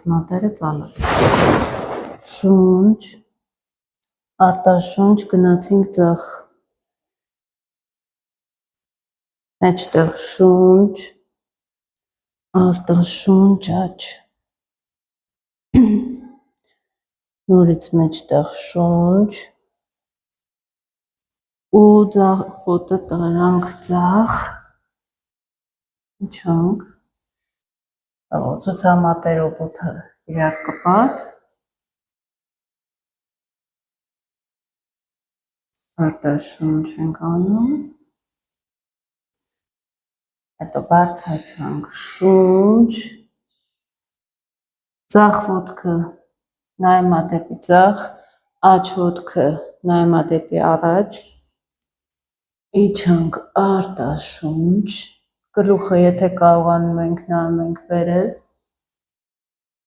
մատերը ծալած։ Շունչ, արտաշունչ, գնացինք ձախ։ Մեջտեղ շունչ, արտաշունչ, աջ։ Նորից մեջտեղ շունչ ու ձախ ոտը տարանք ձախ, իջանք, ցուցամատեր օբոթը իրար կպած, արտաշունչ ենք անում, հետո բարձրացանք շունչ, ձախ ոտքը նայում ա դեպի ձախ, աջ ոտքը նայում ա դեպի առաջ, իջանք արտաշունչ, գլուխը եթե կարողանում ենք նայում ենք վերև,